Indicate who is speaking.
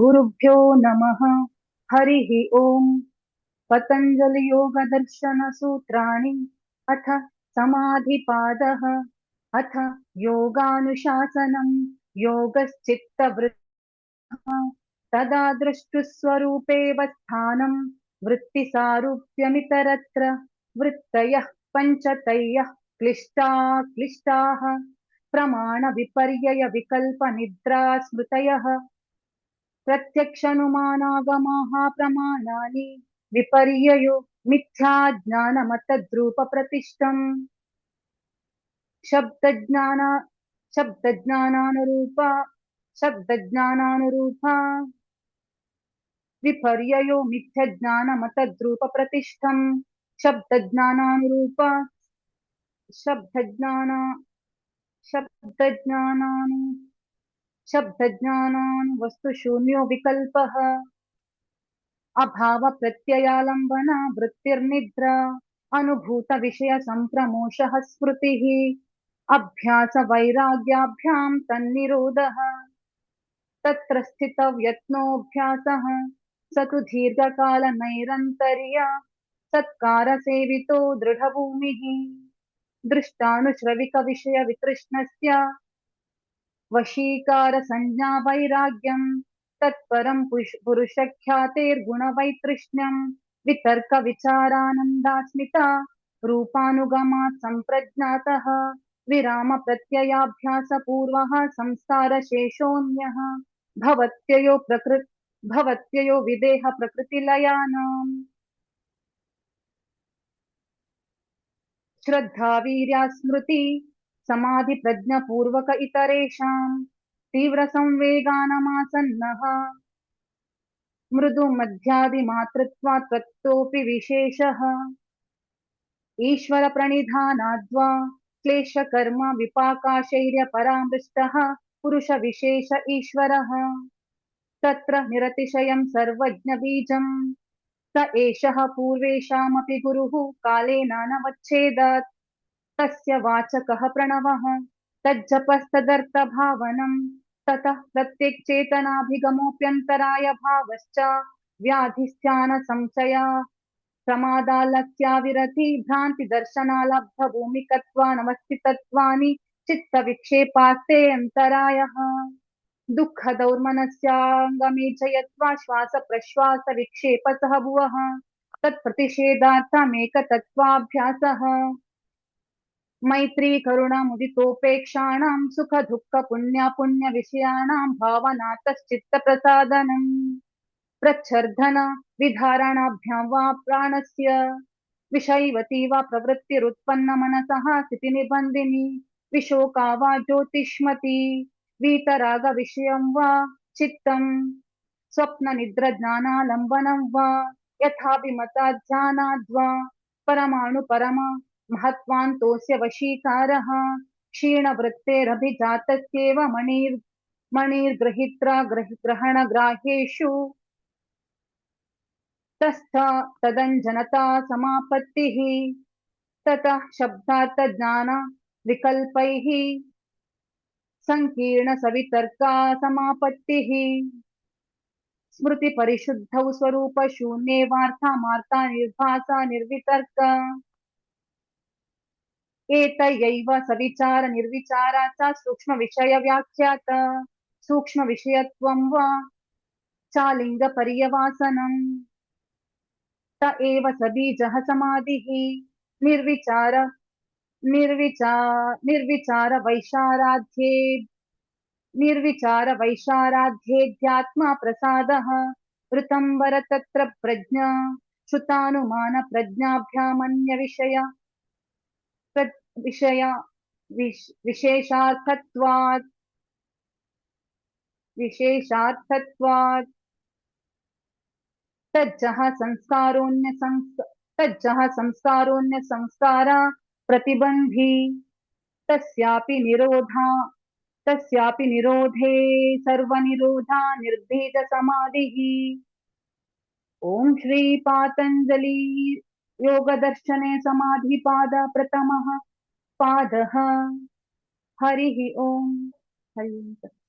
Speaker 1: गुरुभ्यो नमः। हरिः ओम्। पतञ्जलि योग दर्शन सूत्राणि अथ समाधिपादः। अथ योगानुशासनम् योगश्चित्तवृत्तः तदा दृष्टुस्वरूपेऽवस्थानम् वृत्तिसारूप्यमितरत्र वृत्तयः पञ्चतयः क्लिष्टाः प्रमाणविपर्ययविकल्पनिद्रा स्मृतयः प्रत्यक्षानुमानागमाः प्रमाणानि विपर्ययो मिथ्याज्ञानमतद्रूपप्रतिष्ठम् शब्दज्ञान शब्दज्ञानानुरूपा शब्दज्ञानानुरूपा विपर्ययो मिथ्यज्ञानमतद्रूपप्रतिष्ठम् शब्दज्ञानानुरूपा शब्दज्ञान शब्दज्ञानानु शब्दज्ञानानुवस्तुशून्यो विकल्पः अभाव प्रत्ययालंबना वृत्तिर्निद्रा अनुभूत विषय संप्रमोषः स्मृतिः अभ्यास वैराग्याभ्यां तन्निरोधः तत्र स्थितव्यत्नोऽभ्यासः स तु दीर्घकाल नैरन्तर्य सत्कार सेवितो दृढभूमिः दृष्टानुश्रविक विषय वितृष्णस्य वशीकार संज्ञा वैराग्यम् तत्परं पुरुषख्यातेर्गुणवैतृष्ण्यम् वितर्क विचारानन्दास्मिता रूपानुगमात् सम्प्रज्ञातः विराम प्रत्ययाभ्यास पूर्वः संस्कार शेषोऽन्यः भवत्ययो विदेह प्रकृतिलयानाम् श्रद्धा वीर्या स्मृति समाधि प्रज्ञ पूर्वक इतरेषाम् तीव्र संवेगानमासन्नः मृदु मध्यादिमातृत्वात् त्वत्तोऽपि विशेषः ईश्वर प्रणिधानाद्वा क्लेश कर्म विपाकाशैर्य परामृष्टः पुरुष विशेष ईश्वरः तत्र निरतिशयं सर्वज्ञ बीजम् स एषः पूर्वेषामपि गुरुः कालेनानवच्छेदात् तस्य वाचकः प्रणवः तज्जपस्तदर्थभावनम् ततः प्रत्यक्चेतनाभिगमोऽप्यन्तराय भावश्च व्याधिस्थान संशया प्रमादालस्याविरति भ्रान्ति दर्शनालब्ध भूमिकत्वानवस्थितत्वानि चित्तविक्षेपास्ते अन्तरायः दुःख दौर्मनस्याङ्गमेचयत्वा श्वास प्रश्वास विक्षेपतः भुवः तत्प्रतिषेधार्थमेकतत्त्वाभ्यासः मैत्री करुणा मुदितोपेक्षाणां सुख दुःख पुण्य विषयाणां भावनातश्चित्त प्रसादनम् प्रच्छर्दन विधारणाभ्यां वा प्राणस्य विषयवती वा प्रवृत्तिरुत्पन्न मनसः स्थितिनिबन्धिनी विशोका वा ज्योतिष्मती वीतराग विषयं वा चित्तम् स्वप्न निद्र ज्ञानालम्बनं वा यथाभिमता ध्यानाद्वा परमाणु परम महत्वान्तोऽस्य वशीकारः क्षीणवृत्तेरभिजातस्येव मणिर्गृहीत्रा ग्रहणग्राह्येषु तस्थ तदञ्जनता समापत्तिः ततः शब्दार्थ ज्ञान विकल्पैः संकीर्ण सवितर्का समापत्तिः स्मृति परिशुद्धौ स्वरूप शून्ये वार्ता मार्ता निर्भासा निर्वितर्क एतयैव सविचार निर्विचारा च सूक्ष्म विषय व्याख्यात सूक्ष्म विषयत्वं वा चालिंग पर्यवासनम् त एव सबीजः समाधिः निर्विचार निर्विचार वैशाराध्ये निर्विचार वैशाराध्येऽध्यात्मा प्रसादः ऋतंबर तत्र प्रज्ञा श्रुतानुमान प्रज्ञाभ्यामन्य विषय विशेषार्थत्वात् तज्जः संस्कारोऽन्य संस्कारा प्रतिबन्धी तस्यापि निरोधे सर्वनिरोधा निर्भीत समाधिः ओम श्री पातंजलि योग दर्शने समाधिपाद प्रथमः पादः हरिः ओम। हरि ओम।